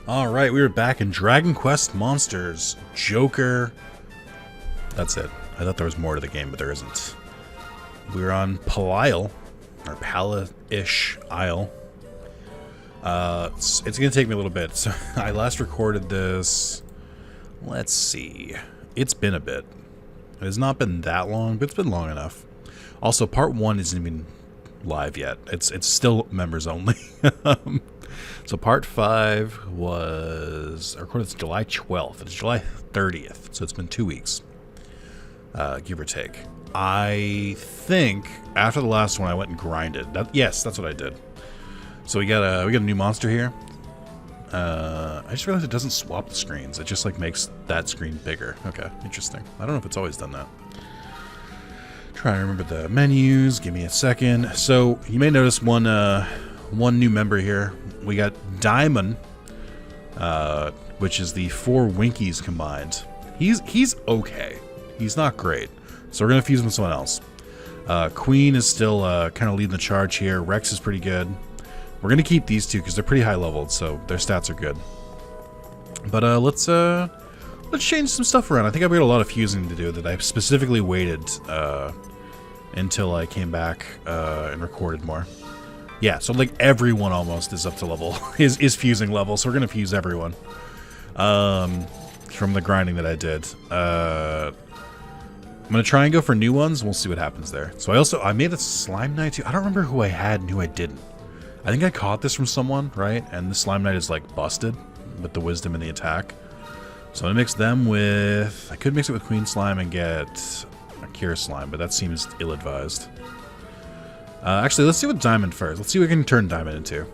Alright, we were back in Dragon Quest Monsters. Joker. That's it. I thought there was more to the game, but there isn't. We're on Palail, or Pala-ish Isle. It's going to take me a little bit. So I last recorded this, let's see. It's been a bit. It has not been that long, but it's been long enough. Also, part 1 isn't even live yet. It's still members only. So part 5 was recorded July 12th. It's July 30th, so it's been 2 weeks, give or take. I think after the last one, I went and grinded. Yes, that's what I did. So we got a new monster here. I just realized it doesn't swap the screens. It just like makes that screen bigger. Okay, interesting. I don't know if it's always done that. Try to remember the menus. Give me a second. So you may notice one new member here. We got Diamond, which is the 4 Winkies combined. He's okay. He's not great. So we're gonna fuse him with someone else. Queen is still kind of leading the charge here. Rex is pretty good. We're gonna keep these two because they're pretty high leveled, so their stats are good. But let's change some stuff around. I think I've got a lot of fusing to do that I specifically waited until I came back and recorded more. Yeah, so like everyone almost is up to level, is fusing level, so we're gonna fuse everyone. From the grinding that I did. I'm gonna try and go for new ones, and we'll see what happens there. So I made a Slime Knight too. I don't remember who I had and who I didn't. I think I caught this from someone, right? And the Slime Knight is like busted with the wisdom and the attack. So I'm gonna mix them with, I could mix it with Queen Slime and get a Cure Slime, but that seems ill-advised. Actually, let's see what Diamond first. Let's see what we can turn Diamond into.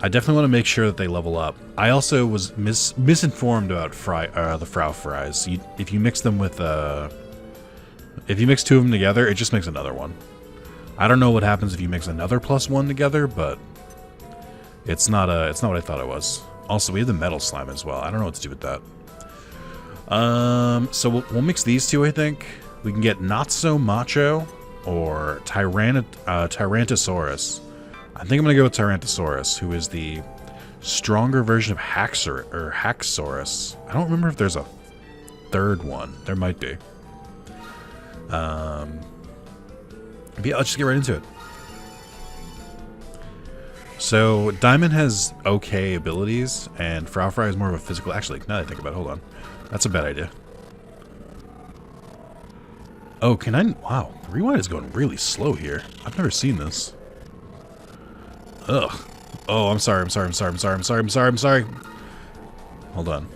I definitely want to make sure that they level up. I also was misinformed about the Frau Fries. If you mix them with, if you mix 2 of them together, it just makes another one. I don't know what happens if you mix another +1 together, but it's not what I thought it was. Also, we have the Metal Slime as well. I don't know what to do with that. So we'll mix these two, I think. We can get Not So Macho or Tyrantosaurus. I think I'm going to go with Tyrantosaurus, who is the stronger version of Haxorus. I don't remember if there's a third one. There might be. But yeah, let's just get right into it. So, Diamond has okay abilities, and Frau Fry is more of a physical... Actually, now that I think about it, hold on. That's a bad idea. Oh, can I... Wow, the rewind is going really slow here. I've never seen this. Ugh. Oh, I'm sorry. Hold on.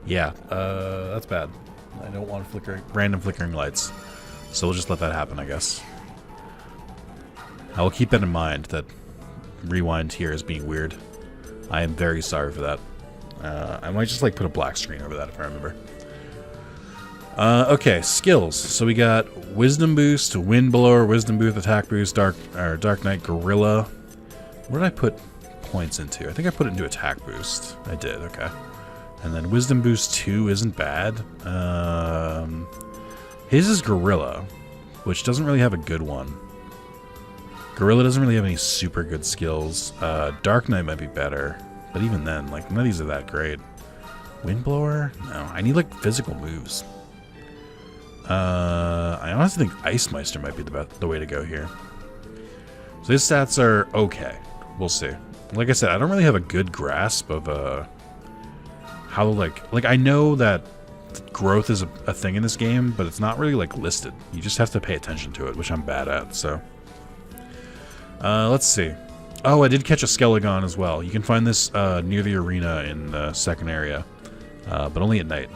Yeah, that's bad. I don't want random flickering lights. So we'll just let that happen, I guess. I will keep that in mind, that rewind here is being weird. I am very sorry for that. I might just like put a black screen over that if I remember. Okay, skills. So we got Wisdom Boost, Wind Blower, Wisdom Boost, Attack Boost, Dark Knight, Gorilla. What did I put points into? I think I put it into Attack Boost. I did, okay. And then Wisdom Boost 2 isn't bad. His is Gorilla, which doesn't really have a good one. Gorilla doesn't really have any super good skills. Dark Knight might be better, but even then, like, none of these are that great. Windblower? No, I need, like, physical moves. I honestly think Ice Meister might be the way to go here. So his stats are okay. We'll see. Like I said, I don't really have a good grasp of how, like I know that growth is a thing in this game, but it's not really, like, listed. You just have to pay attention to it, which I'm bad at, so. Let's see. Oh, I did catch a Skelegon as well. You can find this near the arena in the second area, but only at night.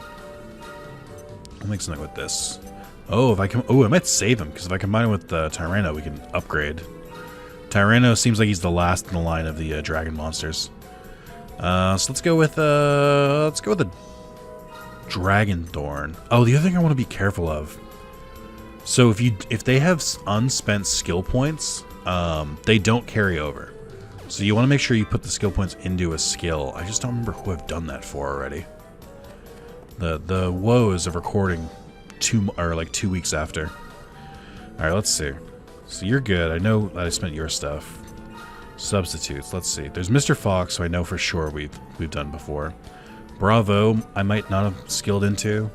I'll make something with this. Oh, I might save him, because if I combine it with Tyranno, we can upgrade. Tyranno seems like he's the last in the line of the dragon monsters. So let's go with the Dragon Thorn. Oh, the other thing I want to be careful of. So if they have unspent skill points, they don't carry over. So you want to make sure you put the skill points into a skill. I just don't remember who I've done that for already. The woes of recording 2 weeks after. All right, let's see. So you're good. I know that I spent your stuff. Substitutes. Let's see. There's Mr. Fox, who I know for sure we've done before. Bravo, I might not have skilled into.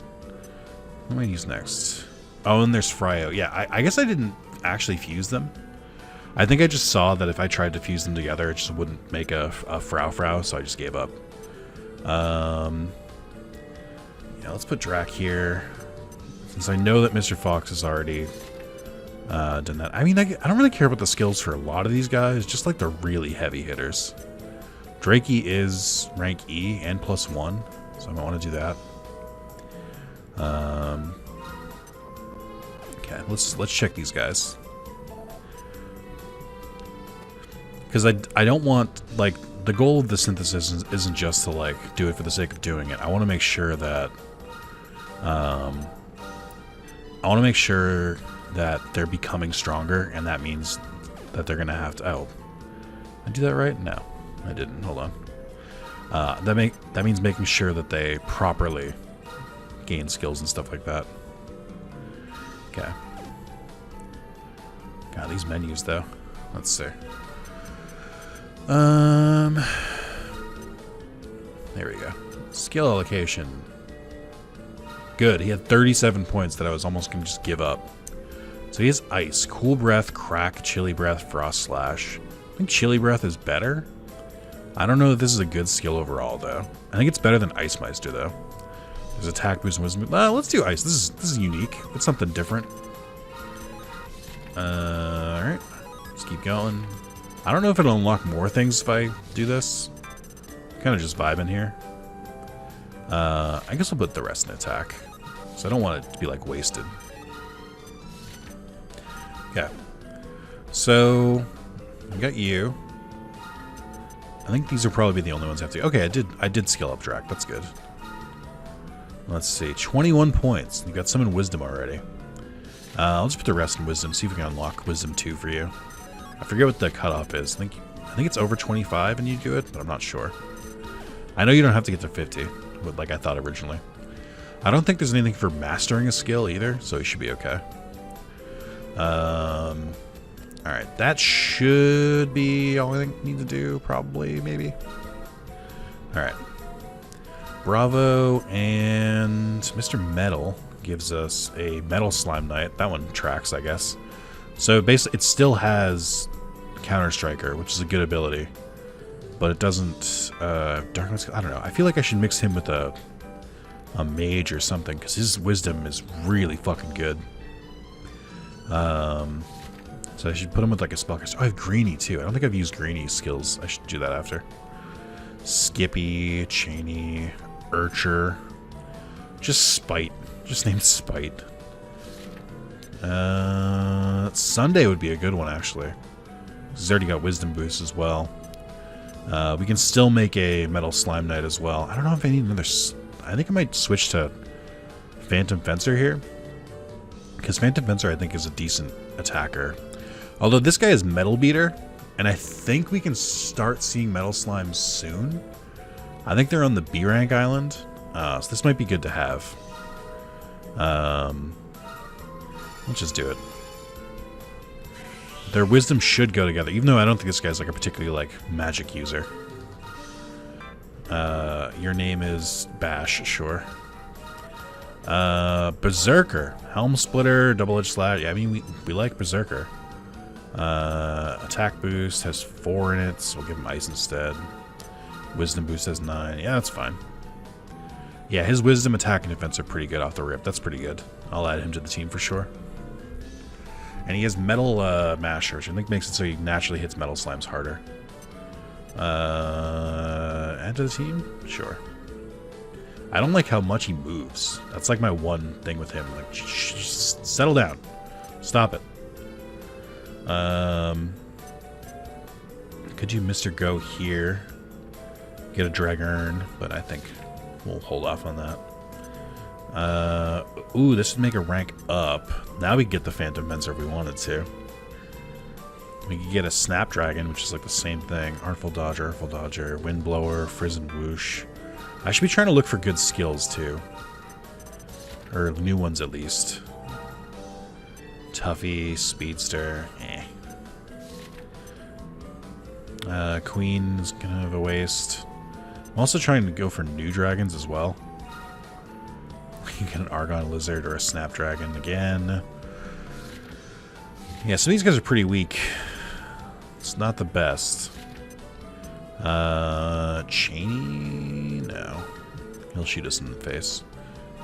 What am I use next? Oh, and there's Fryo. Yeah, I guess I didn't actually fuse them. I think I just saw that if I tried to fuse them together, it just wouldn't make a Frau, so I just gave up. Yeah, let's put Drac here. Since I know that Mr. Fox has already done that. I mean, I don't really care about the skills for a lot of these guys, just like the really heavy hitters. Drakey is rank E and +1, so I might want to do that. Okay, let's check these guys. Because I don't want, like, the goal of the synthesis isn't just to, like, do it for the sake of doing it. I want to make sure that they're becoming stronger, and that means that they're gonna have to. Oh, I do that right? No, I didn't. Hold on. That means making sure that they properly gain skills and stuff like that. Okay. God, these menus though. Let's see. There we go. Skill allocation. Good. He had 37 points that I was almost going to just give up. So he has Ice, Cool Breath, Crack, Chilly Breath, Frost Slash. I think Chilly Breath is better. I don't know if this is a good skill overall, though. I think it's better than Ice Meister, though. There's Attack Boost and Wisdom. Let's do Ice. This is unique. It's something different. Alright. Let's keep going. I don't know if it'll unlock more things if I do this. Kind of just vibing here. I guess I'll put the rest in attack. So I don't want it to be, like, wasted. Okay. So, I got you. I think these will probably be the only ones I have to... Okay, I did skill up Drac. That's good. Let's see. 21 points. You got some in Wisdom already. I'll just put the rest in Wisdom. See if we can unlock Wisdom 2 for you. I forget what the cutoff is. I think it's over 25 and you do it, but I'm not sure. I know you don't have to get to 50, like I thought originally. I don't think there's anything for mastering a skill either, so you should be okay. Alright, that should be all I need to do, probably, maybe. Alright. Bravo and Mr. Metal gives us a Metal Slime Knight. That one tracks, I guess. So basically, it still has Counter Striker, which is a good ability. But it doesn't, Darkness, I don't know. I feel like I should mix him with a mage or something, because his wisdom is really fucking good. So I should put him with like a spellcaster. Oh, I have Greenie too. I don't think I've used Greenie's skills. I should do that after. Skippy, Cheney, Urcher. Just Spite. Just named Spite. Sunday would be a good one, actually. He's already got Wisdom boost as well. We can still make a Metal Slime Knight as well. I don't know if I need another... I think I might switch to Phantom Fencer here. Because Phantom Fencer, I think, is a decent attacker. Although this guy is Metal Beater, and I think we can start seeing Metal Slimes soon. I think they're on the B rank island, so this might be good to have. Let's just do it. Their wisdom should go together, even though I don't think this guy's like a particularly like magic user. Your name is Bash, sure. Berserker, Helm Splitter, Double-Edged Slash. Yeah, I mean we like Berserker. Attack boost has 4 in it, so we'll give him ice instead. Wisdom boost has 9. Yeah, that's fine. Yeah, his wisdom, attack, and defense are pretty good off the rip. That's pretty good. I'll add him to the team for sure. And he has Metal Masher, which I think makes it so he naturally hits Metal Slimes harder. Add to the team? Sure. I don't like how much he moves. That's like my one thing with him. Like, just settle down. Stop it. Could you Mr. Go here? Get a Dragurn, but I think we'll hold off on that. Ooh, this would make a rank up. Now we can get the Phantom Fencer if we wanted to. We could get a Snapdragon, which is like the same thing. Artful Dodger, Windblower, Frizz and Whoosh. I should be trying to look for good skills too. Or new ones at least. Tuffy, Speedster, eh. Queen's kind of a waste. I'm also trying to go for new dragons as well. You get an Argon Lizard or a Snapdragon again. Yeah, so these guys are pretty weak. It's not the best. Cheney? No. He'll shoot us in the face.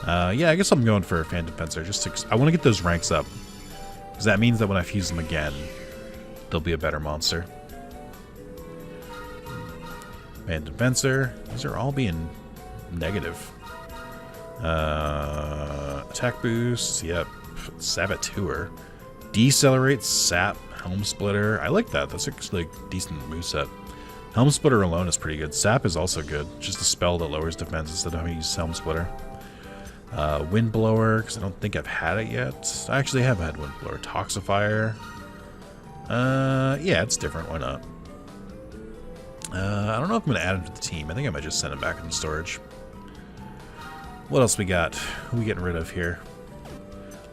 Yeah, I guess I'm going for a Phantom Fencer. Just to, I want to get those ranks up. Because that means that when I fuse them again, they'll be a better monster. Phantom Fencer. These are all being negative. Attack boost. Yep. Saboteur. Decelerate. Sap. Helm Splitter. I like that. That's actually a decent moveset. Helm Splitter alone is pretty good. Sap is also good. Just a spell that lowers defense instead of having to use Helm Splitter. Wind Blower, because I don't think I've had it yet. I actually have had Wind Blower. Toxifier. Yeah, it's different. Why not? I don't know if I'm going to add him to the team. I think I might just send him back into storage. What else we got? Who are we getting rid of here?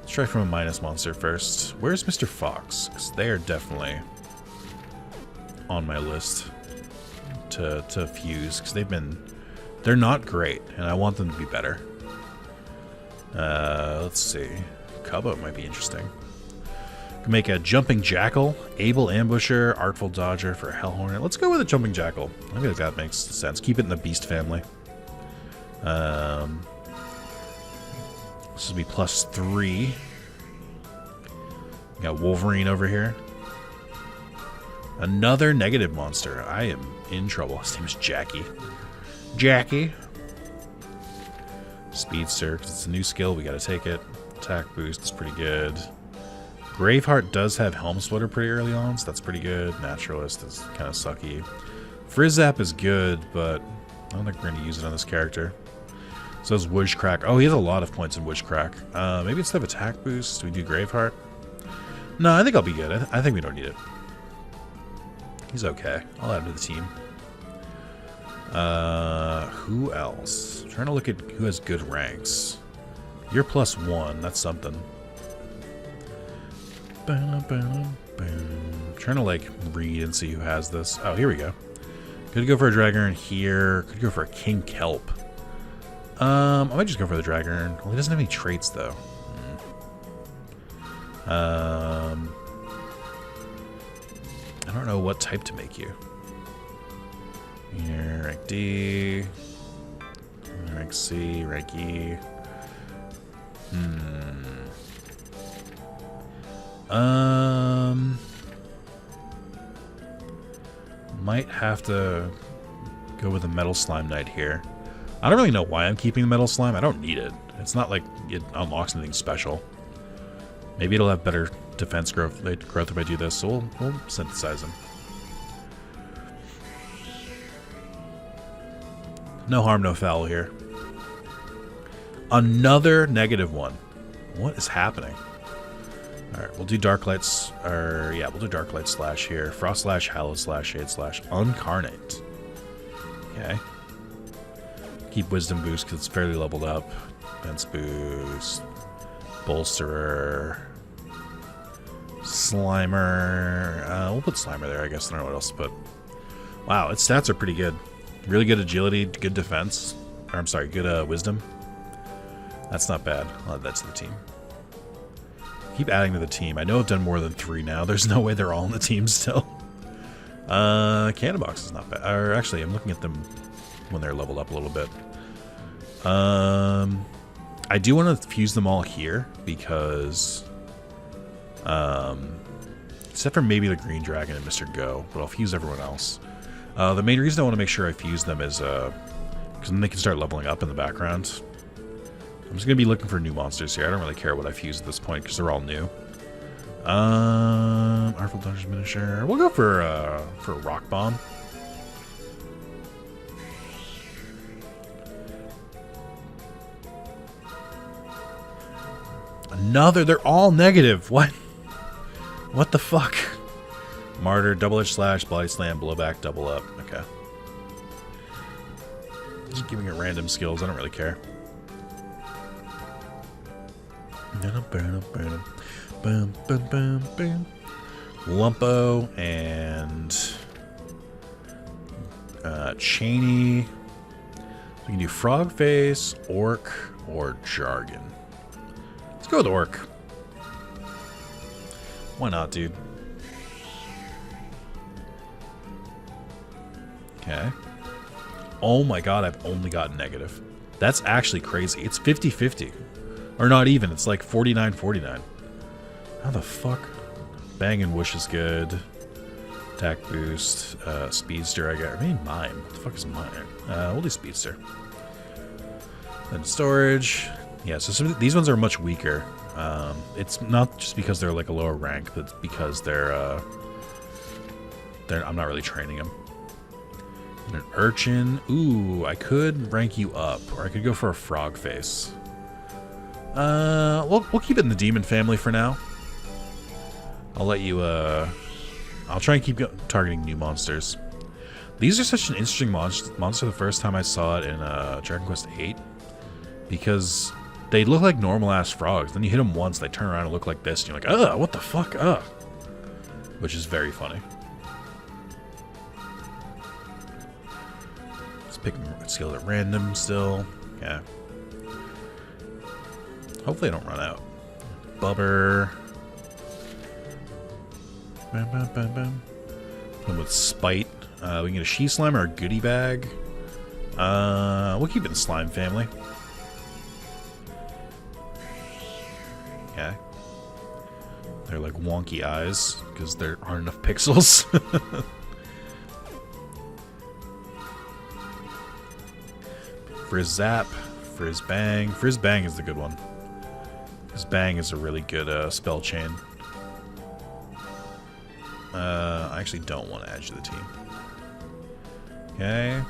Let's try from a minus monster first. Where's Mr. Fox? Because they are definitely on my list to fuse. Because they're not great. And I want them to be better. Let's see. Cubbo might be interesting. Can make a Jumping Jackal, Able Ambusher, Artful Dodger for Hellhornet. Let's go with a Jumping Jackal. I feel like that makes sense. Keep it in the Beast family. This will be +3. Got Wolverine over here. Another negative monster. I am in trouble. His name is Jackie. Jackie. Speedster, because it's a new skill. We got to take it. Attack boost is pretty good. Graveheart does have Helm Splitter pretty early on, so that's pretty good. Naturalist is kind of sucky. Frizzap is good, but I don't think we're going to use it on this character. So is Wishcrack. Oh, he has a lot of points in Wishcrack. Maybe instead of attack boost, we do Graveheart? No, I think I'll be good. I think we don't need it. He's okay. I'll add him to the team. Who else? I'm trying to look at who has good ranks. You're +1. That's something. Trying to like read and see who has this. Oh, here we go. Could go for a Dragon here. Could go for a King Kelp. I might just go for the Dragon. Well, he doesn't have any traits though. I don't know what type to make you. Here, rank D. Rank C, rank E. Might have to go with a Metal Slime Knight here. I don't really know why I'm keeping the Metal Slime. I don't need it. It's not like it unlocks anything special. Maybe it'll have better defense growth if I do this, so we'll synthesize him. No harm, no foul here. Another negative one. What is happening? Alright, we'll do Dark Lights, or yeah, we'll do Dark Light Slash here. Frost Slash, Hallowed Slash, Shade Slash, Uncarnate. Okay. Keep Wisdom Boost because it's fairly leveled up. Defense Boost. Bolsterer. Slimer. We'll put Slimer there, I guess. I don't know what else to put. Wow, its stats are pretty good. Really good agility, good defense. Or, I'm sorry, good wisdom. That's not bad. I'll add that to the team. Keep adding to the team. I know I've done more than 3 now. There's no way they're all on the team still. Cannon Box is not bad. Or actually, I'm looking at them when they're leveled up a little bit. I do want to fuse them all here because... except for maybe the Green Dragon and Mr. Go, but I'll fuse everyone else. The main reason I want to make sure I fuse them is because then they can start leveling up in the background. I'm just going to be looking for new monsters here. I don't really care what I fuse at this point because they're all new. Artful Dodger's Miniature. We'll go for a Rock Bomb. Another. They're all negative. What? What the fuck? Martyr, Double Edge Slash, Bloody Slam, Blowback, Double Up. Okay. Just giving it random skills. I don't really care. Lumpo and Cheney. We can do frog face, orc, or jargon. Let's go with orc. Why not, dude? Okay. Oh my god, I've only got negative. That's actually crazy. It's 50-50. Or not even. It's like 49-49. How the fuck? Bang and Whoosh is good. Attack boost. Speedster, I got. Maybe mine. What the fuck is mine? We'll do Speedster. Then storage. Yeah, so these ones are much weaker. It's not just because they're like a lower rank, but it's because they're I'm not really training them. And an urchin. Ooh, I could rank you up, or I could go for a frog face. We'll keep it in the demon family for now. I'll let you, I'll try and keep targeting new monsters. These are such an interesting monster the first time I saw it in Dragon Quest VIII. Because they look like normal-ass frogs. Then you hit them once, they turn around and look like this. And you're like, ugh, what the fuck, ugh. Which is very funny. Let's pick skills at random still. Yeah. Hopefully I don't run out. Bubber. Bam, bam, bam, bam. Then with Spite. We can get a She Slime or a goodie bag. We'll keep it in the slime family. Okay. They're like wonky eyes because there aren't enough pixels. Frizz Zap. Frizz Bang. Frizz Bang is the good one. Frizz Bang is a really good spell chain. I actually don't want to add you to the team. Okay.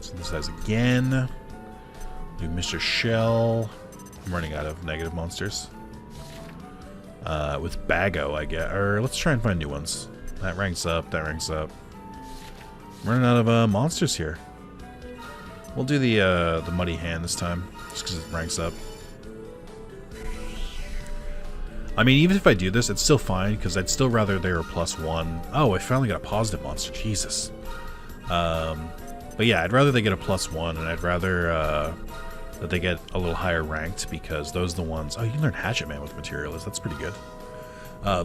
Synthesize again. Do Mr. Shell. I'm running out of negative monsters. With Bago, I get. Or let's try and find new ones. That ranks up. That ranks up. I'm running out of monsters here. We'll do the Muddy Hand this time, just because it ranks up. I mean, even if I do this, it's still fine, because I'd still rather they were +1. Oh, I finally got a positive monster. Jesus. But yeah, I'd rather they get a +1, and I'd rather that they get a little higher ranked, because those are the ones... Oh, you can learn Hatchet Man with Materialist. That's pretty good.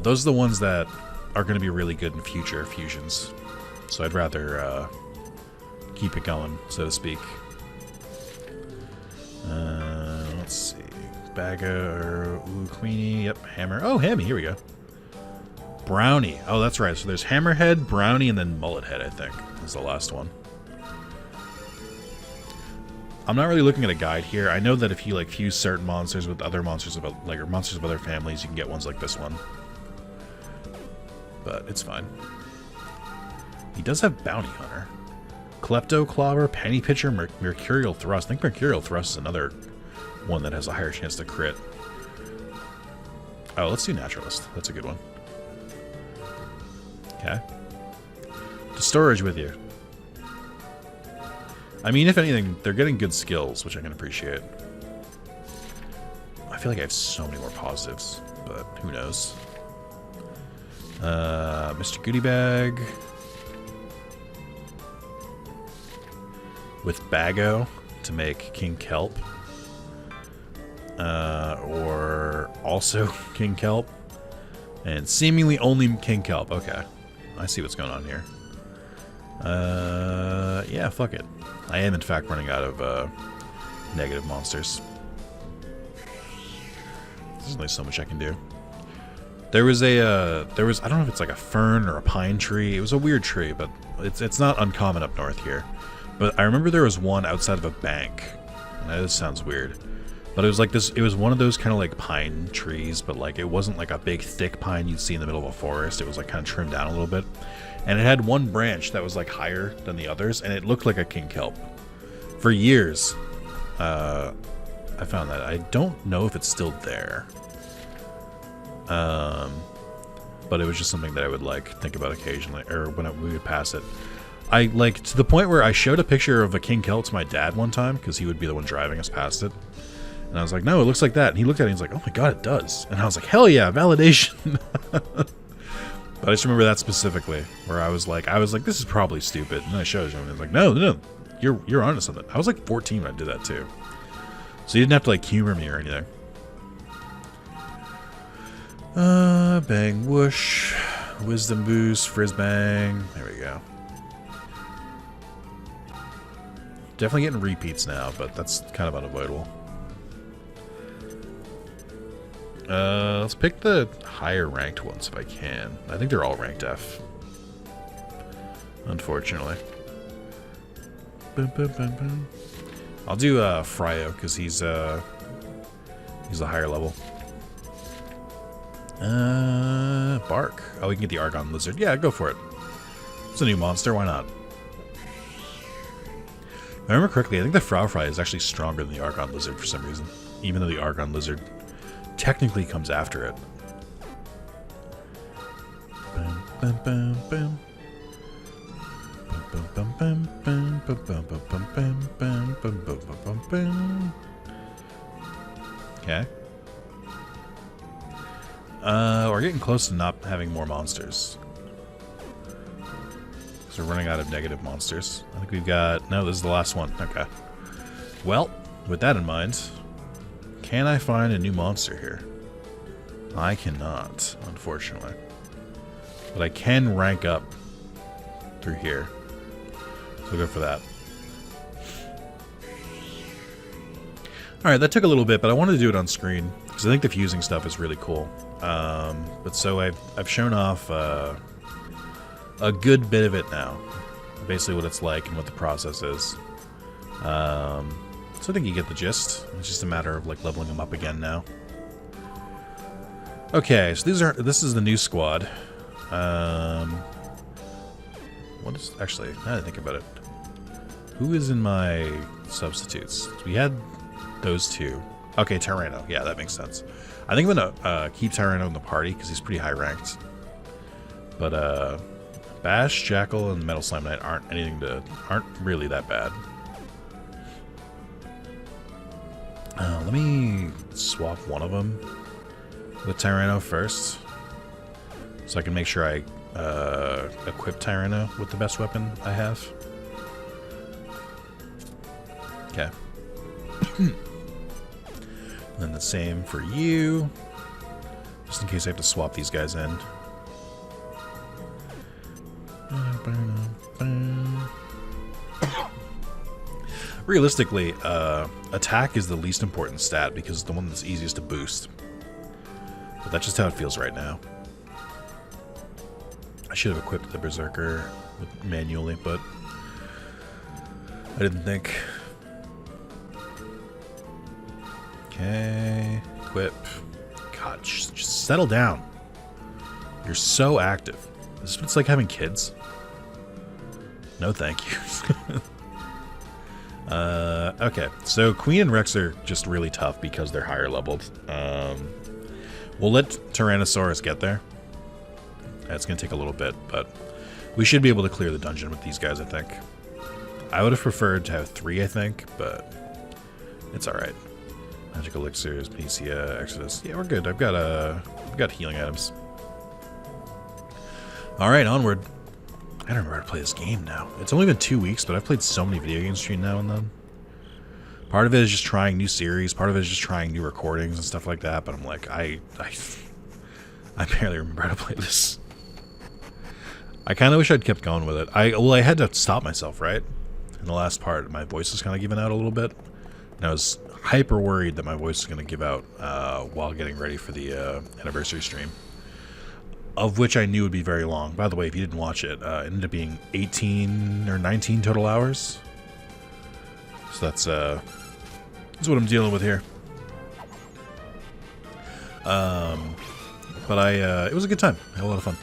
Those are the ones that are going to be really good in future fusions. So I'd rather keep it going, so to speak. Let's see. Bagger, ooh, Queenie, yep, Hammer. Oh, Hammy, here we go. Brownie. Oh, that's right. So there's Hammerhead, Brownie, and then Mullet Head, I think, is the last one. I'm not really looking at a guide here. I know that if you like fuse certain monsters with other monsters of like or monsters of other families, you can get ones like this one. But it's fine. He does have Bounty Hunter. Klepto Clobber, Penny Pitcher, Mercurial Thrust. I think Mercurial Thrust is another one that has a higher chance to crit. Oh, let's do Naturalist. That's a good one. Okay. To storage with you. I mean, if anything, they're getting good skills, which I can appreciate. I feel like I have so many more positives, but who knows. Mr. Goodie Bag. With Bago to make King Kelp. Or also King Kelp. And seemingly only King Kelp. Okay. I see what's going on here. Yeah, fuck it. I am in fact running out of negative monsters. There's only so much I can do. There was I don't know if it's like a fern or a pine tree. It was a weird tree, but it's not uncommon up north here. But I remember there was one outside of a bank. And this sounds weird. But it was like this, it was one of those kind of like pine trees, but like it wasn't like a big thick pine you'd see in the middle of a forest. It was like kind of trimmed down a little bit. And it had one branch that was like higher than the others, and it looked like a king kelp. For years, I found that. I don't know if it's still there. But it was just something that I would like think about occasionally, or when we would pass it. I like to the point where I showed a picture of a king kelp to my dad one time because he would be the one driving us past it. And I was like, no, it looks like that. And he looked at it and he's like, oh my god, it does. And I was like, hell yeah, validation. But I just remember that specifically, where I was like, this is probably stupid. And then I showed him, and he's like, no, you're onto something. I was like 14 when I did that too. So you didn't have to like humor me or anything. Bang, whoosh, wisdom boost, frizz bang. There we go. Definitely getting repeats now, but that's kind of unavoidable. Let's pick the higher ranked ones if I can. I think they're all ranked F. Unfortunately. Boom, boom, boom, boom. I'll do Fryo because he's a higher level. Bark. Oh, we can get the Argon Lizard. Yeah, go for it. It's a new monster. Why not? If I remember correctly, I think the Frau is actually stronger than the Argon Lizard for some reason. Even though the Argon Lizard technically comes after it. Bum, bum, bum, bum. Okay. We're getting close to not having more monsters. So we're running out of negative monsters. I think we've got... No, this is the last one. Okay. Well, with that in mind, can I find a new monster here? I cannot, unfortunately. But I can rank up through here. So we'll go for that. Alright, that took a little bit, but I wanted to do it on screen. Because I think the fusing stuff is really cool. But so I've shown off a good bit of it now. Basically what it's like and what the process is. So I think you get the gist. It's just a matter of like leveling them up again now. Okay, so this is the new squad. What is actually, now that I think about it, who is in my substitutes? So we had those two. Okay, Tyranno. Yeah, that makes sense. I think I'm gonna keep Tyranno in the party because he's pretty high ranked. But Bash, Jackal, and Metal Slime Knight aren't really that bad. Let me swap one of them with Tyranno first, so I can make sure I equip Tyranno with the best weapon I have. Okay. And then the same for you, just in case I have to swap these guys in. Realistically, attack is the least important stat because it's the one that's easiest to boost. But that's just how it feels right now. I should have equipped the Berserker manually, but I didn't think. Okay, equip. God, just settle down. You're so active. This is what it's like having kids. No, thank you. Okay, so Queen and Rex are just really tough because they're higher leveled. We'll let Tyrannosaurus get there. It's going to take a little bit, but we should be able to clear the dungeon with these guys, I think. I would have preferred to have 3, I think, but it's alright. Magic Elixirs, Panacea, Exodus. Yeah, we're good. I've got healing items. Alright, onward. I don't remember how to play this game now. It's only been 2 weeks, but I've played so many video games between now and then. Part of it is just trying new series. Part of it is just trying new recordings and stuff like that. But I'm like, I barely remember how to play this. I kind of wish I'd kept going with it. I had to stop myself, right? In the last part, my voice was kind of giving out a little bit. And I was hyper worried that my voice was going to give out while getting ready for the anniversary stream. Of which I knew would be very long. By the way, if you didn't watch it, it ended up being 18 or 19 total hours. So that's what I'm dealing with here. But it was a good time. I had a lot of fun.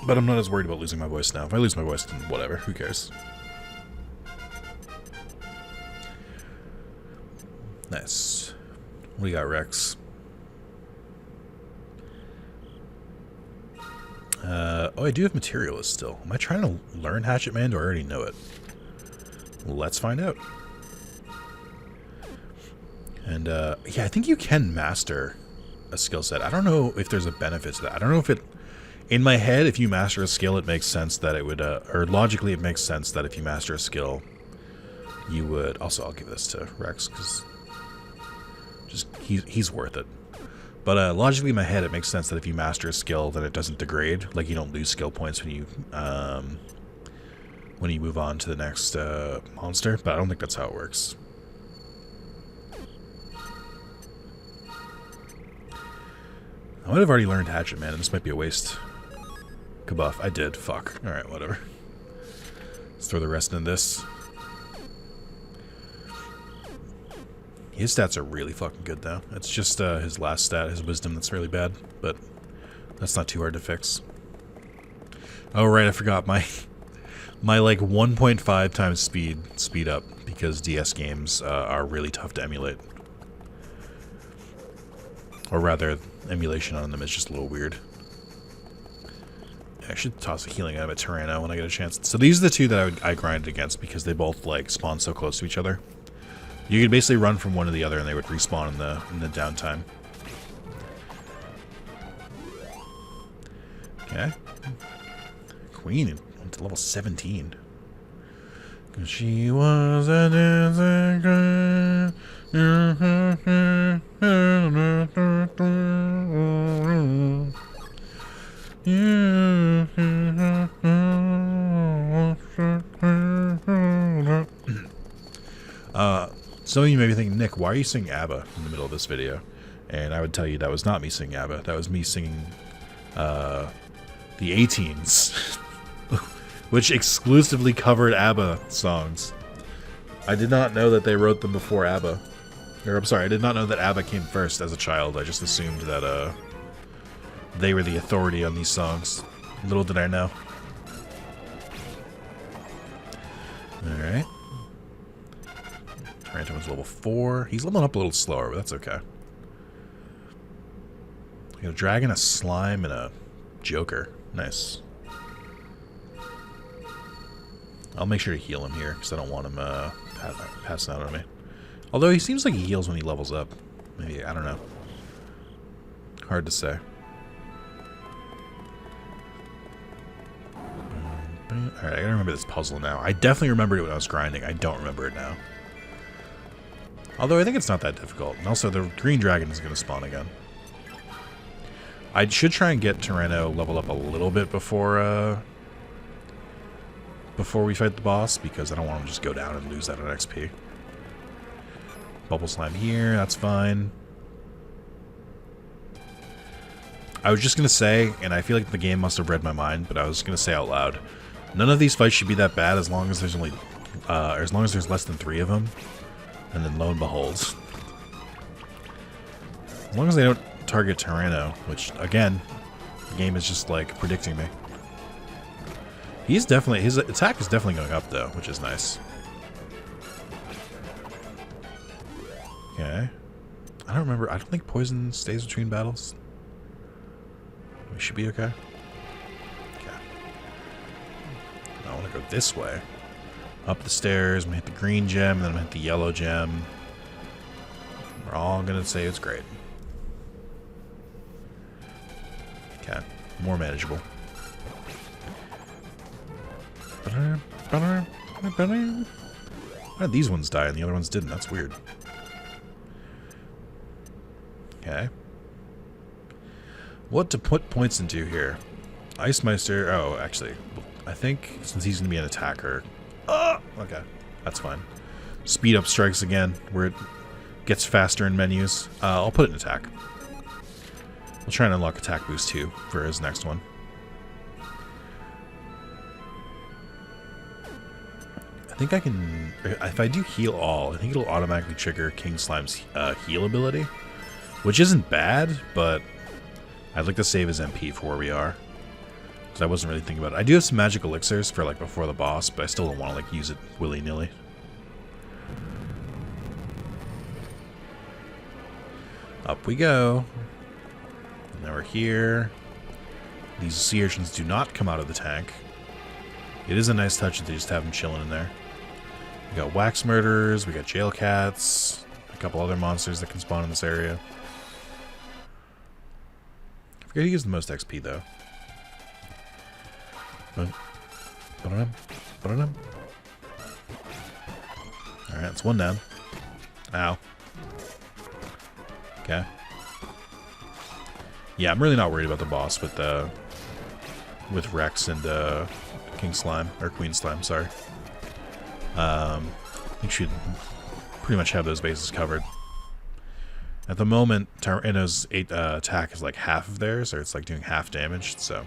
But I'm not as worried about losing my voice now. If I lose my voice, then whatever. Who cares? Nice. What do you got, Rex? Oh, I do have Materialist still. Am I trying to learn Hatchet Man, or do I already know it? Let's find out. And, yeah, I think you can master a skill set. I don't know if there's a benefit to that. I don't know if it... In my head, if you master a skill, it makes sense that it would... or logically, it makes sense that if you master a skill, you would... Also, I'll give this to Rex, because... just he's worth it. But logically, in my head, it makes sense that if you master a skill, then it doesn't degrade. Like, you don't lose skill points when you move on to the next monster. But I don't think that's how it works. I might have already learned Hatchet Man, and this might be a waste. Kabuff. I did. Fuck. Alright, whatever. Let's throw the rest in this. His stats are really fucking good, though. It's just his last stat, his wisdom, that's really bad. But that's not too hard to fix. Oh, right, I forgot. My like 1.5 times speed up, because DS games are really tough to emulate. Or rather, emulation on them is just a little weird. I should toss a healing item at Tyranno when I get a chance. So these are the two that I grinded against, because they both like spawn so close to each other. You could basically run from one to the other, and they would respawn in the downtime. Okay. Queen went to level 17. Cause she was a dancing girl. Some of you may be thinking, Nick, why are you singing ABBA in the middle of this video? And I would tell you that was not me singing ABBA. That was me singing the A-Teens, which exclusively covered ABBA songs. I did not know that they wrote them before ABBA. Or, I'm sorry, I did not know that ABBA came first as a child. I just assumed that they were the authority on these songs. Little did I know. Alright. Taranto was level 4. He's leveling up a little slower, but that's okay. We got a dragon, a slime, and a joker. Nice. I'll make sure to heal him here, because I don't want him passing out on me. Although he seems like he heals when he levels up. Maybe, I don't know. Hard to say. Alright, I gotta remember this puzzle now. I definitely remembered it when I was grinding. I don't remember it now. Although I think it's not that difficult. And also, the green dragon is going to spawn again. I should try and get Tyranno leveled up a little bit before we fight the boss, because I don't want him to just go down and lose that on XP. Bubble slime here, that's fine. I was just going to say, and I feel like the game must have read my mind, but I was going to say out loud, none of these fights should be that bad as long as there's only, as long as there's less than 3 of them. And then lo and behold, as long as they don't target Tyranno, which again, the game is just like predicting me. He's definitely, his attack is definitely going up though, which is nice. Okay. I don't remember, I don't think poison stays between battles. We should be okay. Okay. I want to go this way. Up the stairs, I'm gonna hit the green gem, and then I'm gonna hit the yellow gem. We're all gonna say it's great. Okay, more manageable. Why did these ones die and the other ones didn't? That's weird. Okay. What to put points into here? Ice Meister, oh, actually, I think since he's gonna be an attacker. Okay, that's fine. Speed up strikes again, where it gets faster in menus. I'll put it in attack. We'll try and unlock attack boost too for his next one. I think I can, if I do heal all, I think it'll automatically trigger King Slime's heal ability, which isn't bad, but I'd like to save his MP for where we are. I wasn't really thinking about it. I do have some magic elixirs for like before the boss, but I still don't want to like use it willy-nilly. Up we go. Now we're here. These sea urchins do not come out of the tank. It is a nice touch that they just have them chilling in there. We got wax murderers, we got jail cats, a couple other monsters that can spawn in this area. forget who gives the most XP, though. Alright, that's one down. Ow. Okay. Yeah, I'm really not worried about the boss with Rex and King Slime, or Queen Slime, sorry. I think she'd pretty much have those bases covered. At the moment, Tyranno's attack is like half of theirs, or it's like doing half damage, so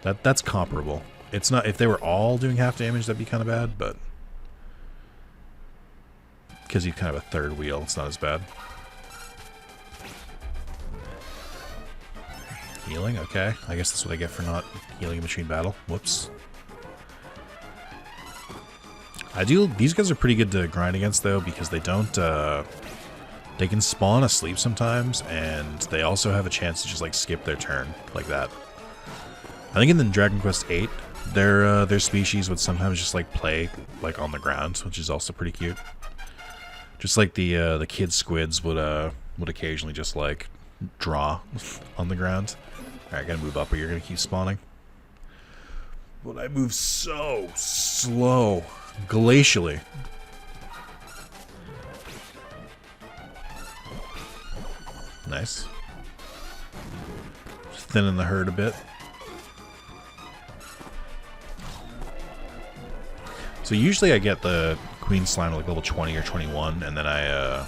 that's comparable. It's not, if they were all doing half damage, that'd be kind of bad, but because you've kind of a third wheel, it's not as bad. Healing, okay. I guess that's what I get for not healing in between battle. Whoops. These guys are pretty good to grind against, though, because they don't, they can spawn asleep sometimes, and they also have a chance to just, like, skip their turn, like that. I think in the Dragon Quest VIII, their species would sometimes just, like, play, like, on the ground, which is also pretty cute. Just like the kid squids would occasionally just, like, draw on the ground. Alright, gotta move up or you're gonna keep spawning. But I move so slow. Glacially. Nice. Just thinning the herd a bit. So usually I get the Queen Slime at like level 20 or 21, and then I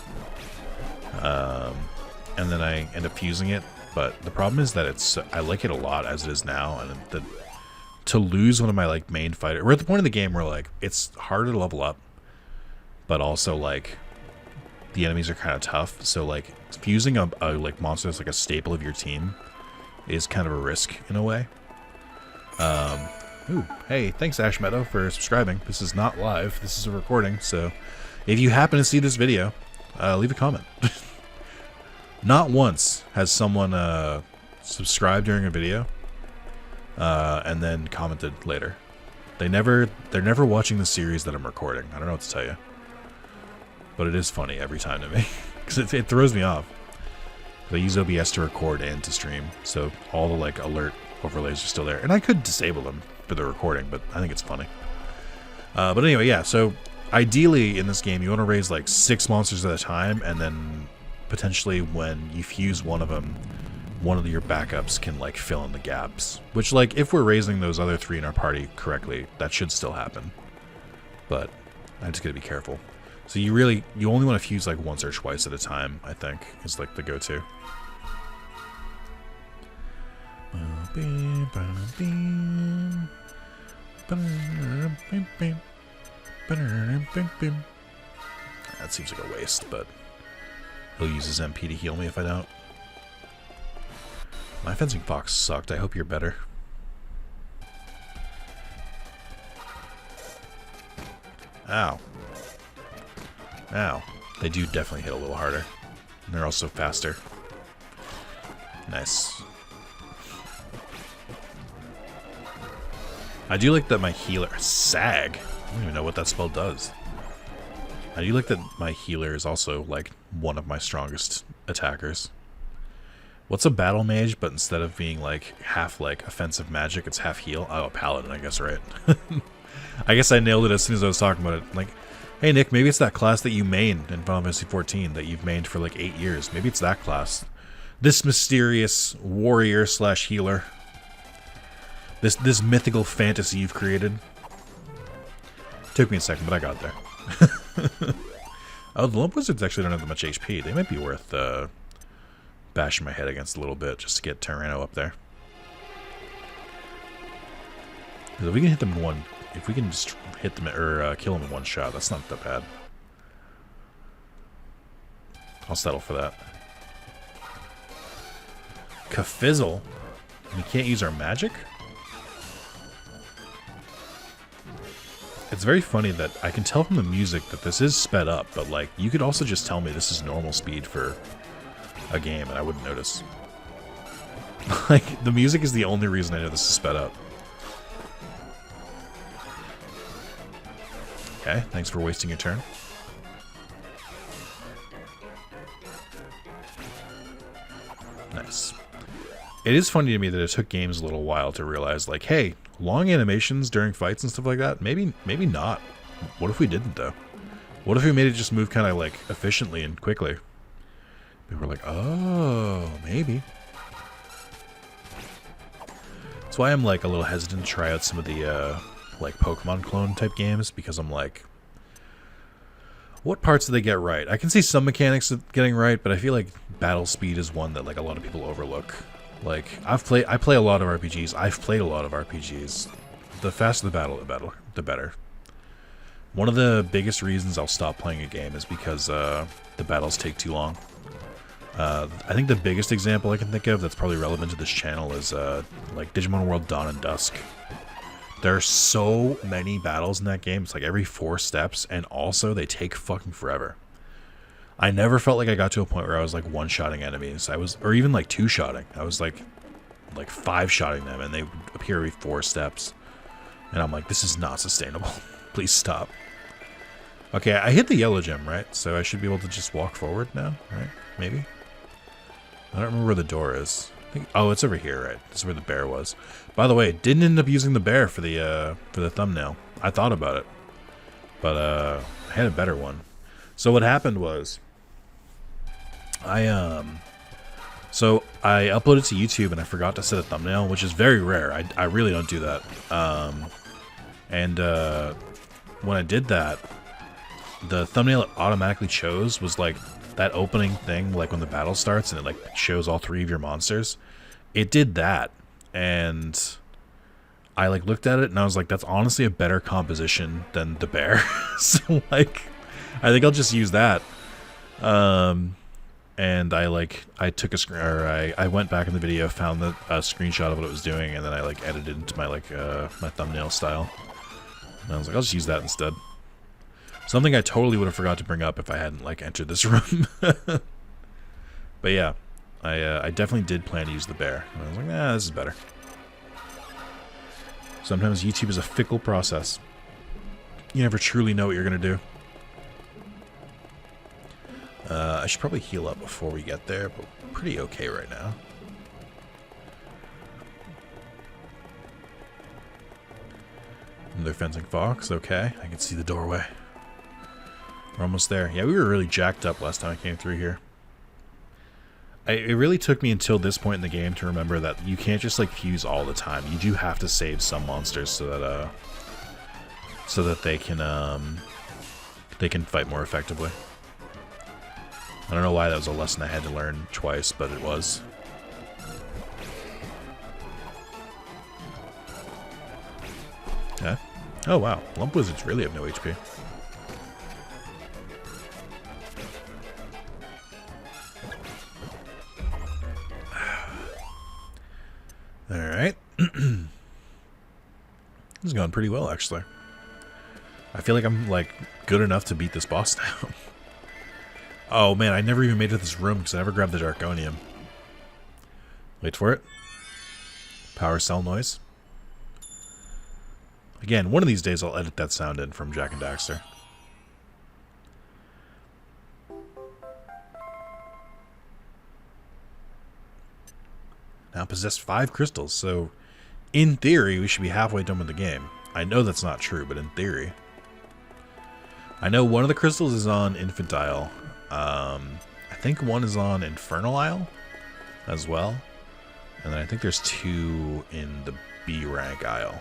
end up fusing it. But the problem is that I like it a lot as it is now, and to lose one of my like main fighters, we're at the point in the game where like it's harder to level up, but also like the enemies are kind of tough. So like fusing a like monster that's like a staple of your team is kind of a risk in a way. Ooh, hey, thanks Ash Meadow for subscribing. This is not live, this is a recording, so if you happen to see this video, leave a comment. Not once has someone subscribed during a video and then commented later. They're never watching the series that I'm recording. I don't know what to tell you, but it is funny every time to me because it throws me off. I use OBS to record and to stream, so all the like alert overlays are still there, and I could disable them for the recording, but I think it's funny. But anyway, yeah. So ideally in this game, you want to raise like 6 monsters at a time, and then potentially when you fuse one of them, one of your backups can like fill in the gaps. Which, like, if we're raising those other 3 in our party correctly, that should still happen. But I just gotta be careful. So you only want to fuse like once or twice at a time, I think, is like the go-to. That seems like a waste, but he'll use his MP to heal me if I don't. My fencing fox sucked. I hope you're better. Ow. Ow. They do definitely hit a little harder. And they're also faster. Nice. I do like that my healer... Sag? I don't even know what that spell does. I do like that my healer is also, like, one of my strongest attackers. What's a battle mage, but instead of being, like, half, like, offensive magic, it's half heal? Oh, a paladin, I guess, right? I guess I nailed it as soon as I was talking about it. Like, hey, Nick, maybe it's that class that you mained in Final Fantasy XIV that you've mained for, like, 8 years. Maybe it's that class. This mysterious warrior slash healer. This mythical fantasy you've created. Took me a second, but I got there. Oh, the Lump Wizards actually don't have that much HP. They might be worth bashing my head against a little bit just to get Tyranno up there. If we can hit them if we can just hit them or kill them in one shot, that's not that bad. I'll settle for that. Kafizzle? We can't use our magic? It's very funny that I can tell from the music that this is sped up, but like you could also just tell me this is normal speed for a game and I wouldn't notice. Like, the music is the only reason I know this is sped up. Okay, thanks for wasting your turn. Nice. it is funny to me that it took games a little while to realize, like, hey, long animations during fights and stuff like that, maybe not. What if we didn't, though? What if we made it just move kind of, like, efficiently and quickly? People were like, oh, maybe. That's why I'm, like, a little hesitant to try out some of the, like, Pokemon clone type games, because I'm like, what parts do they get right? I can see some mechanics getting right, but I feel like battle speed is one that, like, a lot of people overlook. Like, I play a lot of RPGs. I've played a lot of RPGs. The faster the better. One of the biggest reasons I'll stop playing a game is because the battles take too long. I think the biggest example I can think of that's probably relevant to this channel is like Digimon World Dawn and Dusk. There are so many battles in that game. It's like every 4 steps, and also they take fucking forever. I never felt like I got to a point where I was like one-shotting enemies. Or even like 2-shotting. I was like 5-shotting them, and they would appear every 4 steps. And I'm like, this is not sustainable. Please stop. Okay, I hit the yellow gem, right? So I should be able to just walk forward now, right? Maybe? I don't remember where the door is. Oh, it's over here, right? This is where the bear was. By the way, didn't end up using the bear for the thumbnail. I thought about it, but I had a better one. So what happened was, I uploaded to YouTube and I forgot to set a thumbnail, which is very rare. I really don't do that. When I did that, the thumbnail it automatically chose was like that opening thing, like when the battle starts and it like shows all 3 of your monsters. It did that, and I like looked at it and I was like, that's honestly a better composition than the bear. So like, I think I'll just use that. And I took a screen, or I went back in the video, found a screenshot of what it was doing, and then I like edited into my like my thumbnail style. And I was like, I'll just use that instead. Something I totally would have forgot to bring up if I hadn't like entered this room. But yeah, I definitely did plan to use the bear. And I was like, nah, this is better. Sometimes YouTube is a fickle process. You never truly know what you're gonna do. I should probably heal up before we get there, but we're pretty okay right now. Another fencing fox, okay. I can see the doorway. We're almost there. Yeah, we were really jacked up last time I came through here. It really took me until this point in the game to remember that you can't just like fuse all the time. You do have to save some monsters so that they can fight more effectively. I don't know why that was a lesson I had to learn twice, but it was. Okay. Oh wow, lump wizards really have no HP. Alright. This is going pretty well, actually. I feel like I'm, like, good enough to beat this boss now. Oh, man, I never even made it to this room because I never grabbed the Darkonium. Wait for it. Power cell noise. Again, one of these days I'll edit that sound in from Jak and Daxter. Now possess 5 crystals, so in theory we should be halfway done with the game. I know that's not true, but in theory. I know one of the crystals is on Infantile. I think one is on Infernal Isle as well. And then I think there's 2 in the B rank Isle.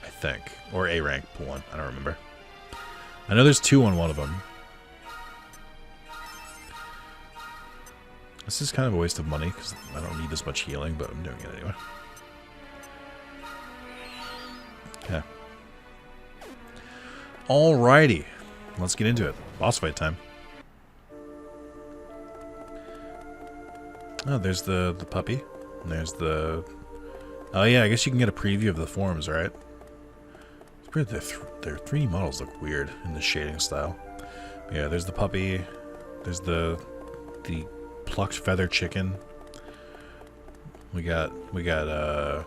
I think. Or A rank one. I don't remember. I know there's 2 on one of them. This is kind of a waste of money because I don't need this much healing, but I'm doing it anyway. Okay. Alrighty. Let's get into it. Boss fight time. Oh, there's the puppy. And there's the... Oh yeah, I guess you can get a preview of the forms, right? It's weird, their 3D models look weird in the shading style. But yeah, there's the puppy. There's the plucked feather chicken. We got a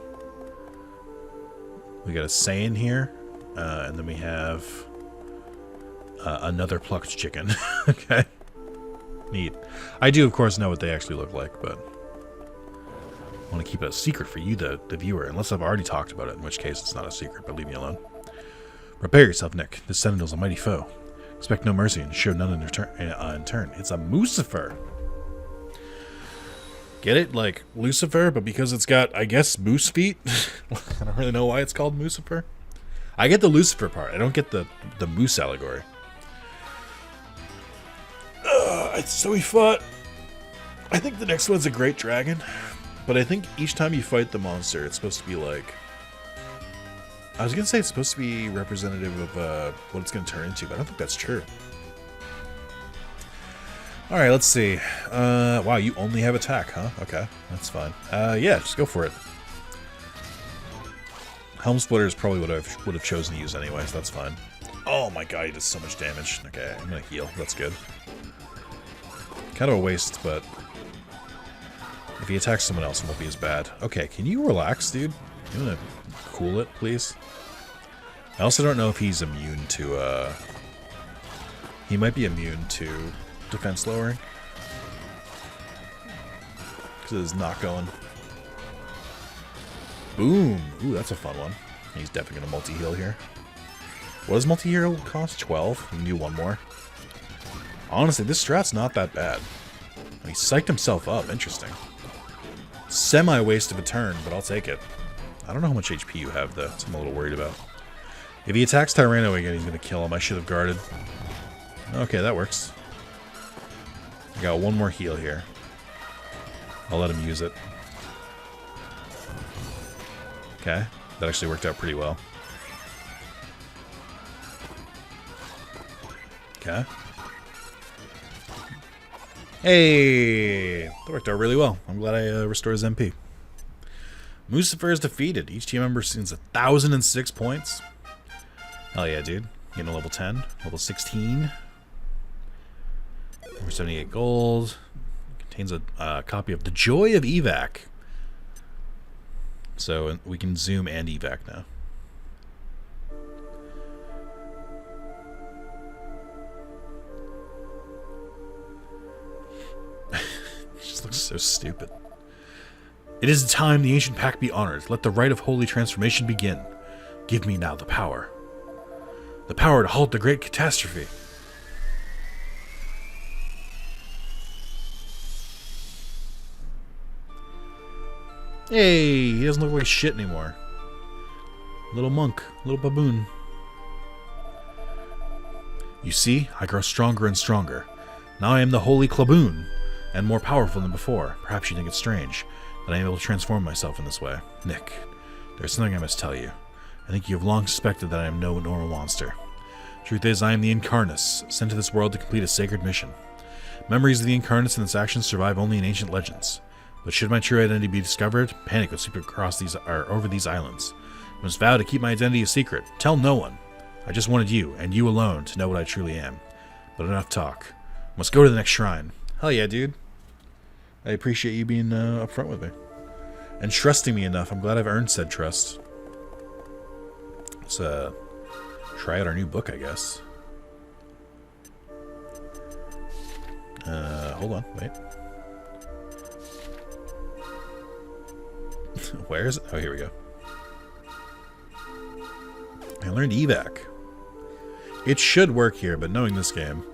Saiyan here, and then we have another plucked chicken. Okay, neat. I do of course know what they actually look like, but I want to keep it a secret for you, the viewer, unless I've already talked about it, in which case it's not a secret, but leave me alone. Prepare yourself, Nick. This Sentinel's a mighty foe. Expect no mercy and show none in turn. It's a Lucifer. Get it? Like Lucifer, but because it's got, I guess, moose feet? I don't really know why it's called Lucifer. I get the Lucifer part. I don't get the moose allegory. So we fought. I think the next one's a great dragon. But I think each time you fight the monster, it's supposed to be like... I was going to say it's supposed to be representative of what it's going to turn into, but I don't think that's true. Alright, let's see. Wow, you only have attack, huh? Okay, that's fine. Yeah, just go for it. Helm Splitter is probably what I would have chosen to use anyway, so that's fine. Oh my god, he does so much damage. Okay, I'm going to heal. That's good. Kind of a waste, but... if he attacks someone else, it won't be as bad. Okay, can you relax, dude? You want to cool it, please? I also don't know if he's immune to, he might be immune to defense lowering. Because it is not going. Boom! Ooh, that's a fun one. He's definitely going to multi-heal here. What does multi-heal cost? 12? You can do one more. Honestly, this strat's not that bad. He psyched himself up. Interesting. Semi-waste of a turn, but I'll take it. I don't know how much HP you have, though. So I'm a little worried about. If he attacks Tyranno again, he's going to kill him. I should have guarded. Okay, that works. I got one more heal here. I'll let him use it. Okay. That actually worked out pretty well. Okay. Hey! That worked out really well. I'm glad I restored his MP. Lucifer is defeated. Each team member sees 1,006 points. Hell yeah, dude. Getting a level 10. Level 16. Over 78 gold. Contains a copy of The Joy of Evac. So we can zoom and evac now. It just looks so stupid. It is time the ancient pact be honored. Let the rite of holy transformation begin. Give me now the power. The power to halt the great catastrophe. Hey, he doesn't look like shit anymore. Little monk, little baboon. You see, I grow stronger and stronger. Now I am the holy Klaboon, and more powerful than before. Perhaps you think it's strange that I am able to transform myself in this way. Nick, there's something I must tell you. I think you have long suspected that I am no normal monster. Truth is, I am the Incarnus, sent to this world to complete a sacred mission. Memories of the Incarnus and its actions survive only in ancient legends. But should my true identity be discovered, panic would sweep across over these islands. I must vow to keep my identity a secret. Tell no one. I just wanted you, and you alone, to know what I truly am. But enough talk. I must go to the next shrine. Hell yeah, dude. I appreciate you being upfront with me. And trusting me enough. I'm glad I've earned said trust. Let's try out our new book, I guess. Hold on, wait. Where is it? Oh, here we go. I learned evac. It should work here, but knowing this game,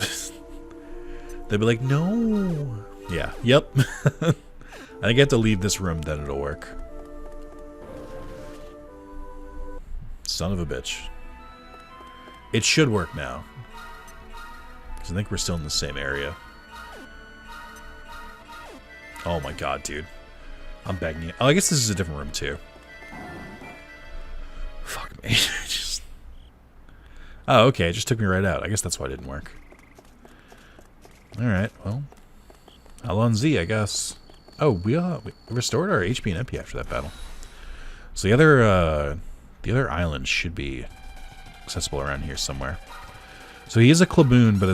they'd be like, no. Yeah, yep. I think I have to leave this room, then it'll work. Son of a bitch. It should work now. Because I think we're still in the same area. Oh my god, dude. I'm begging you. Oh, I guess this is a different room, too. Fuck me. Oh, okay. It just took me right out. I guess that's why it didn't work. Alright, well. Alonzi, I guess. Oh, we restored our HP and MP after that battle. So the other island should be accessible around here somewhere. So he is a Klaboon, but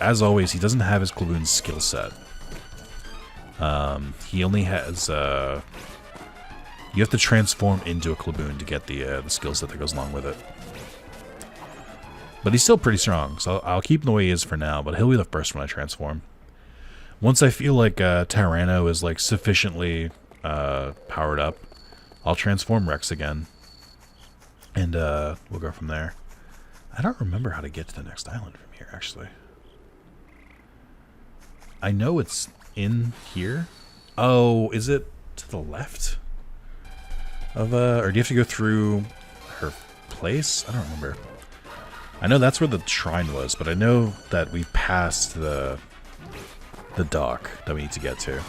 as always, he doesn't have his Klaboon skill set. He only has, you have to transform into a Klaboon to get the skill set that goes along with it. But he's still pretty strong, so I'll keep him the way he is for now, but he'll be the first one I transform. Once I feel like Tyranno is like sufficiently powered up, I'll transform Rex again. And we'll go from there. I don't remember how to get to the next island from here, actually. I know it's in here. Oh, is it to the left? Of or do you have to go through her place? I don't remember. I know that's where the shrine was, but I know that we passed the dock that we need to get to.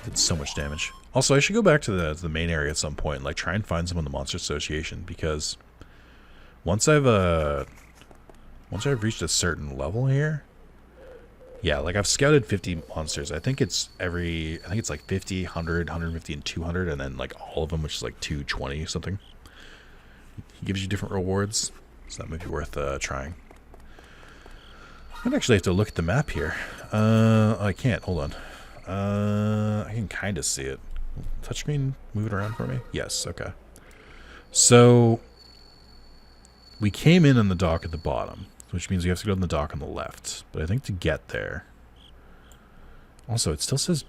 Did so much damage. Also, I should go back to the main area at some point and like try and find someone in the Monster Association, because once I've reached a certain level here, yeah, like I've scouted 50 monsters. I think it's like 50, 100, 150, and 200, and then like all of them, which is like 220 something. He gives you different rewards, so that might be worth trying. I'd actually have to look at the map here. I can't. Hold on. I can kind of see it. Touchscreen, move it around for me. Yes. Okay. So we came in on the dock at the bottom, which means we have to go on the dock on the left. But I think to get there. Also, it still says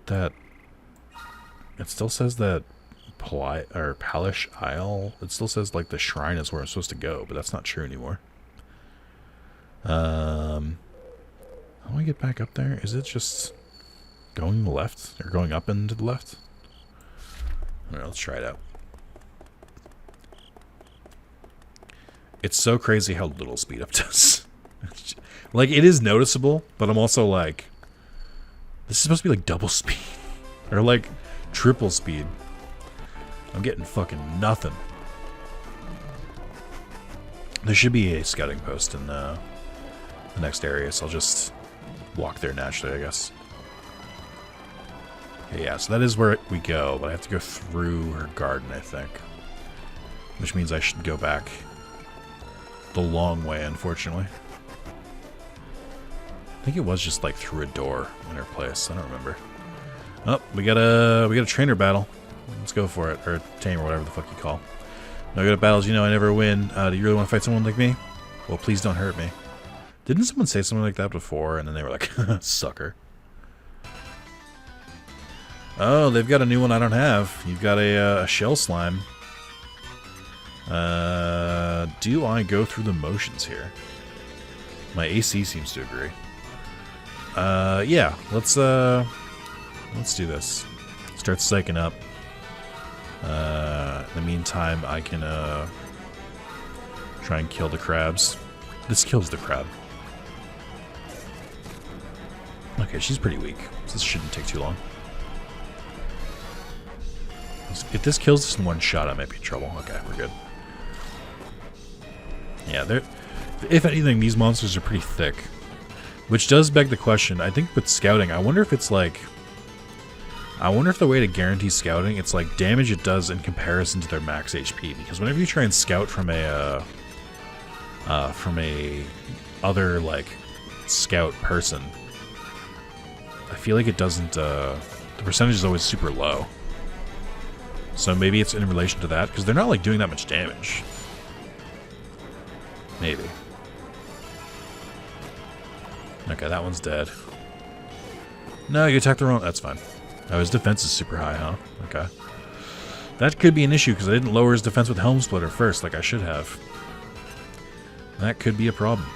that. It still says that Palish Isle. It still says like the shrine is where I'm supposed to go, but that's not true anymore. How do I get back up there? Is it just going left or going up and to the left? I don't know, let's try it out. It's so crazy how little speed up does. Like, it is noticeable, but I'm also like, this is supposed to be like double speed or like triple speed. I'm getting fucking nothing. There should be a scouting post in the next area, so I'll just walk there naturally, I guess. Okay, yeah, so that is where we go, but I have to go through her garden, I think. Which means I should go back the long way, unfortunately. I think it was just like through a door in her place. I don't remember. Oh, we got a trainer battle. Let's go for it, or tame, or whatever the fuck you call. No good at battles, you know I never win. Do you really want to fight someone like me? Well, please don't hurt me. Didn't someone say something like that before, and then they were like, sucker. Oh, they've got a new one I don't have. You've got a shell slime. Do I go through the motions here? My AC seems to agree. Yeah, let's do this. Start psyching up. In the meantime, I can try and kill the crabs. This kills the crab. Okay, she's pretty weak. So this shouldn't take too long. If this kills us in one shot, I might be in trouble. Okay, we're good. Yeah, if anything, these monsters are pretty thick. Which does beg the question, I think with scouting, I wonder if it's like... I wonder if the way to guarantee scouting, it's like damage it does in comparison to their max HP. Because whenever you try and scout from a other, like, scout person, I feel like it doesn't, the percentage is always super low. So maybe it's in relation to that, because they're not, like, doing that much damage. Maybe. Okay, that one's dead. No, you attacked the wrong... That's fine. Oh, his defense is super high, huh? Okay. That could be an issue, because I didn't lower his defense with Helm Splitter first, like I should have. That could be a problem.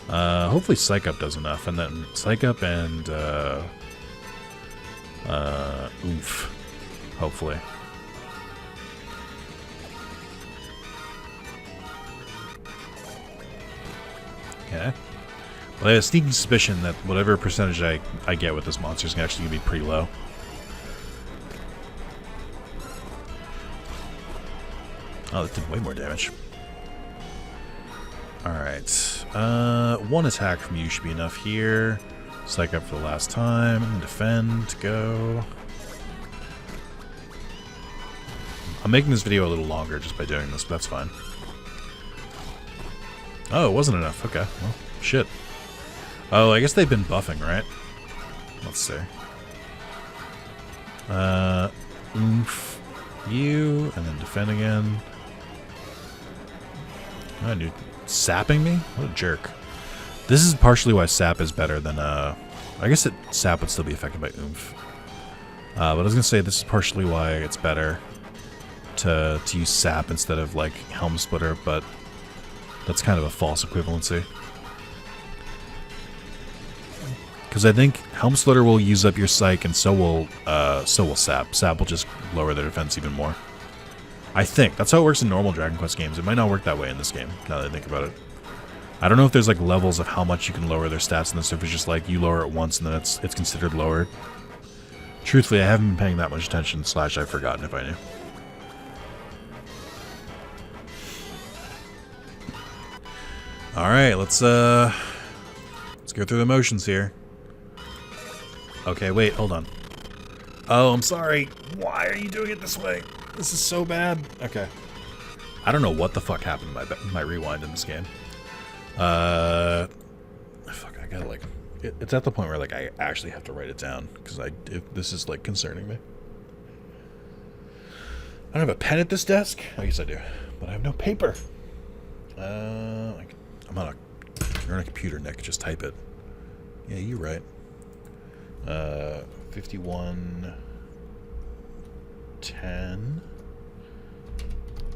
Hopefully Psych Up does enough, and then Psych Up and, Oomph. Hopefully. Okay. Well, I have a sneaking suspicion that whatever percentage I get with this monster is actually going to be pretty low. Oh, that did way more damage. Alright. One attack from you should be enough here. Psych Up for the last time. Defend. Go. I'm making this video a little longer just by doing this, but that's fine. Oh, it wasn't enough. Okay. Well, shit. Oh, I guess they've been buffing, right? Let's see. Oomph. You, and then defend again. Oh, dude. Sapping me? What a jerk. This is partially why Sap is better than I guess sap would still be affected by oomph. But I was going to say this is partially why it's better to use sap instead of like Helm Splitter, but that's kind of a false equivalency. Because I think Helm Splitter will use up your psych, and so will sap. Sap will just lower their defense even more. I think that's how it works in normal Dragon Quest games. It might not work that way in this game, now that I think about it. I don't know if there's like levels of how much you can lower their stats, and then so if it's just like you lower it once and then it's considered lowered. Truthfully, I haven't been paying that much attention, / I've forgotten if I knew. Alright, let's go through the motions here. Okay, wait, hold on. Oh, I'm sorry. Why are you doing it this way? This is so bad. Okay. I don't know what the fuck happened to my rewind in this game. Fuck, I gotta like... It's at the point where like I actually have to write it down, because this is like concerning me. I don't have a pen at this desk. I guess I do, but I have no paper. You're on a computer, Nick. Just type it. Yeah, you're right. 51, 10,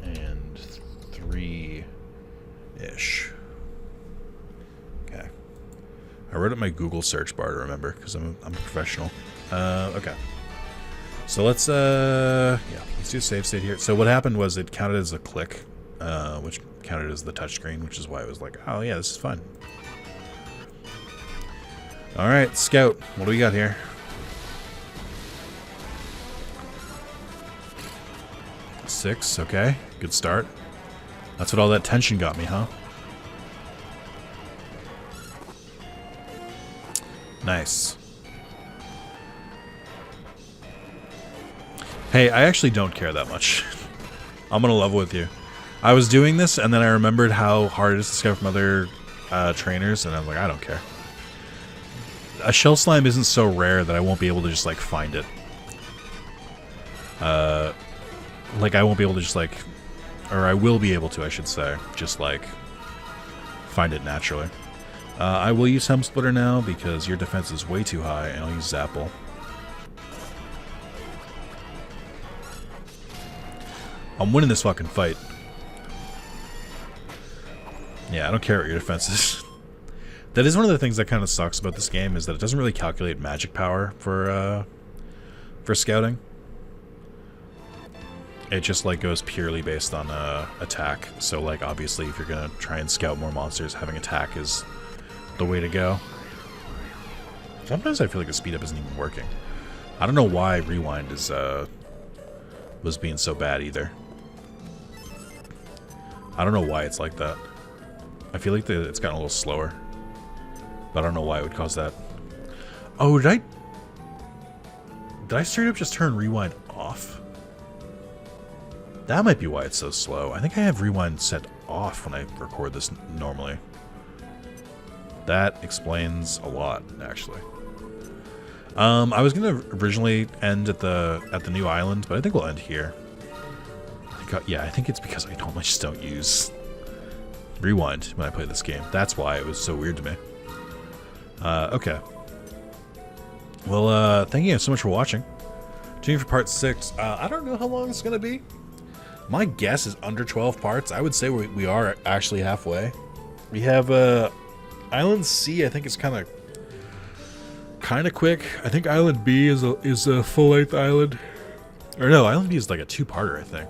and 3-ish. Okay. I wrote up my Google search bar to remember, because I'm a professional. Okay. So let's do a save state here. So what happened was it counted as a click, which counted as the touchscreen, which is why it was like, oh yeah, this is fun. Alright, Scout, what do we got here? 6, okay. Good start. That's what all that tension got me, huh? Nice. Hey, I actually don't care that much. I'm gonna level with you. I was doing this, and then I remembered how hard it is to scout from other trainers, and I was like, I don't care. A shell slime isn't so rare that I won't be able to just, like, find it. Like, I won't be able to just, like... Or I will be able to, I should say. Just, like, find it naturally. I will use Helm Splitter now, because your defense is way too high, and I'll use Zapple. I'm winning this fucking fight. Yeah, I don't care what your defense is. That is one of the things that kind of sucks about this game, is that it doesn't really calculate magic power for scouting. It just like goes purely based on attack. So like obviously if you're gonna try and scout more monsters, having attack is the way to go. Sometimes I feel like the speed up isn't even working. I don't know why rewind is was being so bad either. I don't know why it's like that. I feel like it's gotten a little slower. But I don't know why it would cause that. Oh, did I straight up just turn rewind off? That might be why it's so slow. I think I have rewind set off when I record this normally. That explains a lot, actually. I was gonna originally end at the new island, but I think we'll end here. I think it's because I normally just don't use rewind when I play this game. That's why it was so weird to me. Okay. Well, thank you so much for watching. Tune in for part 6. I don't know how long it's gonna be. My guess is under 12 parts. I would say we are actually halfway. We have Island C. I think it's kind of quick. I think Island B is a full-length island. Or no, Island B is like a 2-parter, I think.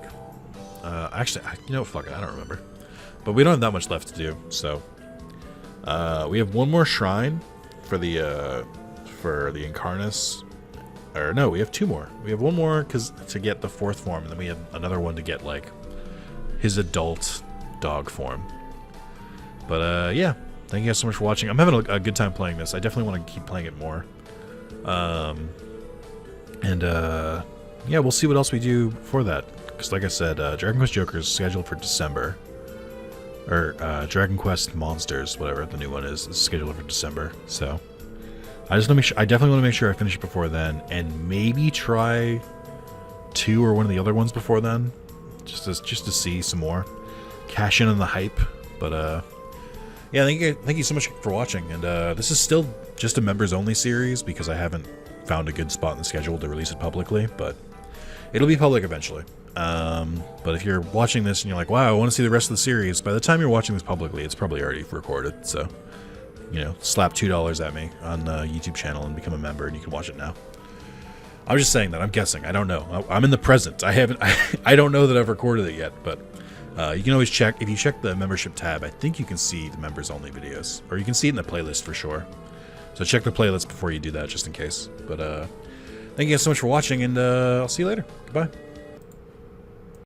Actually, you know, fuck it, I don't remember. But we don't have that much left to do, so we have one more shrine for the Incarnus. Or no, we have 2 more. We have one more to get the 4th form, and then we have another one to get like his adult dog form. But yeah, thank you guys so much for watching. I'm having a good time playing this. I definitely want to keep playing it more. Yeah, we'll see what else we do for that. Because like I said, Dragon Quest Joker is scheduled for December. Or Dragon Quest Monsters, whatever the new one is scheduled for December. So I just want to make sure. I definitely want to make sure I finish it before then, and maybe try 2 or one of the other ones before then, just to see some more, cash in on the hype. But yeah, thank you so much for watching, and this is still just a members-only series because I haven't found a good spot in the schedule to release it publicly, but it'll be public eventually. But if you're watching this and you're like, wow, I want to see the rest of the series, by the time you're watching this publicly, it's probably already recorded. So, you know, slap $2 at me on the YouTube channel and become a member, and you can watch it now. I'm just saying that. I'm guessing. I don't know. I'm in the present. I don't know that I've recorded it yet, but you can always check. If you check the membership tab, I think you can see the members-only videos, or you can see it in the playlist for sure. So check the playlist before you do that, just in case. But thank you guys so much for watching, and I'll see you later. Goodbye.